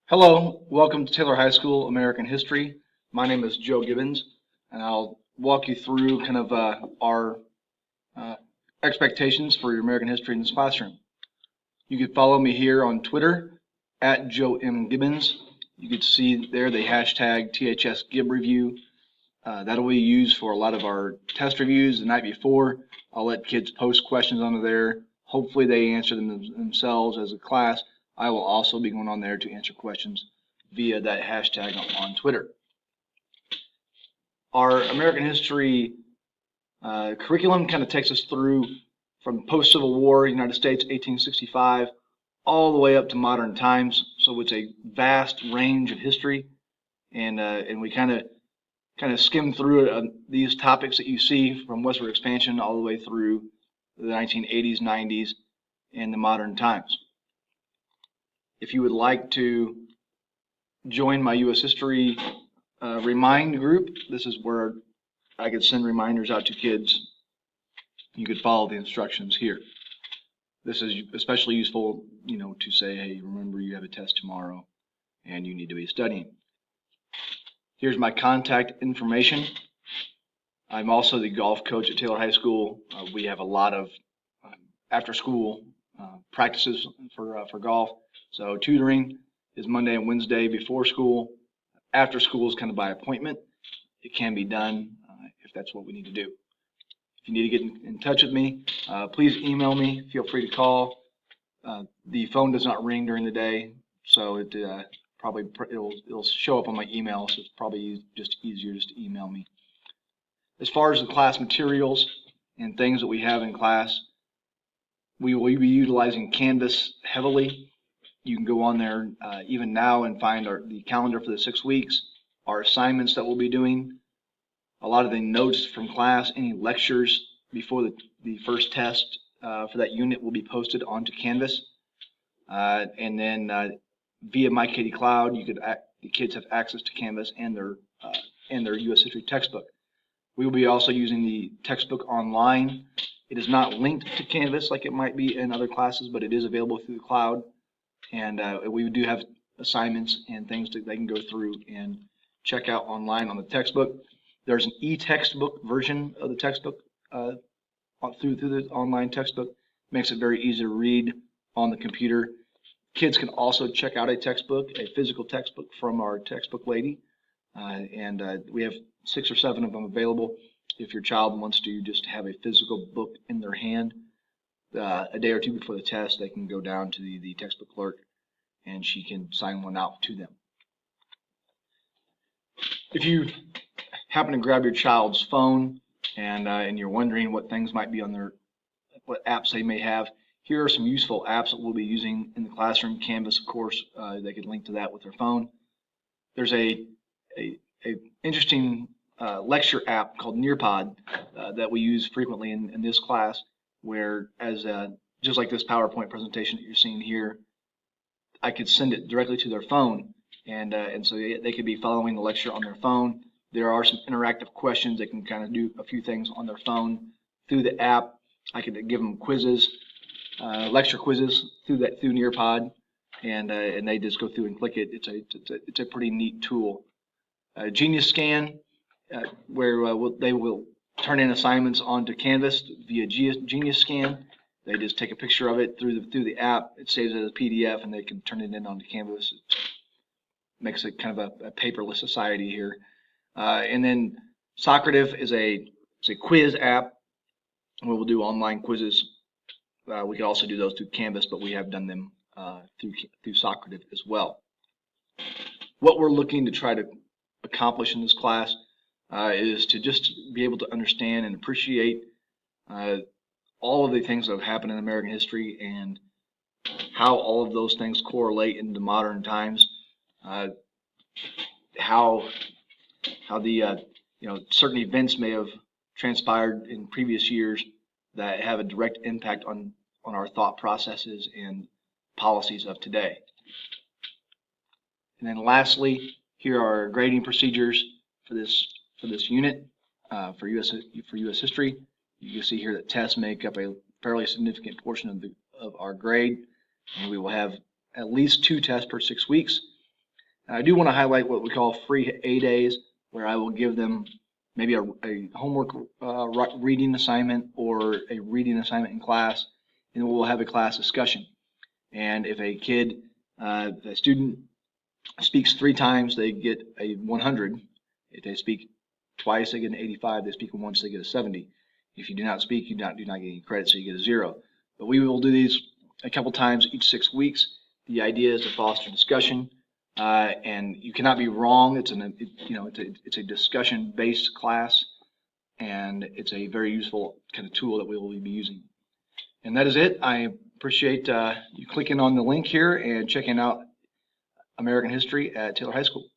Hello, welcome to Taylor High School American History. My name is Joe Gibbons, and I'll walk you through kind of our uh, expectations for your American history in this classroom. You could follow me here on Twitter at Joe M. Gibbons. You could see there the hashtag THSGibReview. That'll be used for a lot of our test reviews the night before. I'll let kids post questions onto there. Hopefully they answer them themselves as a class. I will also be going on there to answer questions via that hashtag on Twitter. Our American history curriculum kind of takes us through from post-Civil War, United States, 1865, all the way up to modern times. So it's a vast range of history, and we kind of skim through these topics that you see from westward expansion all the way through the 1980s, 90s, and the modern times. If you would like to join my U.S. History Remind group, this is where I could send reminders out to kids. You could follow the instructions here. This is especially useful, to say, hey, remember you have a test tomorrow and you need to be studying. Here's my contact information. I'm also the golf coach at Taylor High School. We have a lot of after-school practices for golf. So tutoring is Monday and Wednesday before school. After school is kind of by appointment. It can be done if that's what we need to do. If you need to get in touch with me, please email me. Feel free to call. The phone does not ring during the day, so it'll show up on my email. So it's probably just easier just to email me. As far as the class materials and things that we have in class, we will be utilizing Canvas heavily. You can go on there even now and find the calendar for the 6 weeks, our assignments that we'll be doing, a lot of the notes from class, any lectures before the first test for that unit will be posted onto Canvas. And then via MyKatie Cloud, the kids have access to Canvas and their U.S. History textbook. We will be also using the textbook online. It is not linked to Canvas like it might be in other classes, but it is available through the cloud. And we do have assignments and things that they can go through and check out online on the textbook. There's an e-textbook version of the textbook through the online textbook. Makes it very easy to read on the computer. Kids can also check out a physical textbook from our textbook lady. And we have 6 or 7 of them available if your child wants to just have a physical book in their hand. A day or two before the test, they can go down to the textbook clerk and she can sign one out to them. If you happen to grab your child's phone and you're wondering what things might be on what apps they may have, here are some useful apps that we'll be using in the classroom. Canvas, of course, they could link to that with their phone. There's a interesting lecture app called Nearpod that we use frequently in this class, where just like this PowerPoint presentation that you're seeing here, I could send it directly to their phone, and so they could be following the lecture on their phone. There are some interactive questions. They can kind of do a few things on their phone through the app. I could give them quizzes, lecture quizzes through Nearpod, and they just go through and click it. It's a pretty neat tool. Genius Scan, where they will turn in assignments onto Canvas via Genius Scan. They just take a picture of it through the app. It saves it as a PDF, and they can turn it in onto Canvas. It makes it kind of a paperless society here. And then Socrative is a quiz app where we'll do online quizzes. We could also do those through Canvas, but we have done them through Socrative as well. What we're looking to try to accomplish in this class is to just be able to understand and appreciate all of the things that have happened in American history and how all of those things correlate into modern times. How the certain events may have transpired in previous years that have a direct impact on our thought processes and policies of today. And then lastly, here are our grading procedures for this unit for U.S. history. You can see here that tests make up a fairly significant portion of our grade, and we will have at least 2 tests per 6 weeks. And I do want to highlight what we call free A days, where I will give them maybe a homework reading assignment or a reading assignment in class, and we'll have a class discussion. And if a student speaks 3 times, they get a 100. If they speak twice, they get an 85. If they speak once, they get a 70. If you do not speak, you do not get any credit, so you get a 0. But we will do these a couple times each 6 weeks. The idea is to foster discussion, and you cannot be wrong. It's a discussion-based class, and it's a very useful kind of tool that we will be using. And that is it. I appreciate you clicking on the link here and checking out American History at Taylor High School.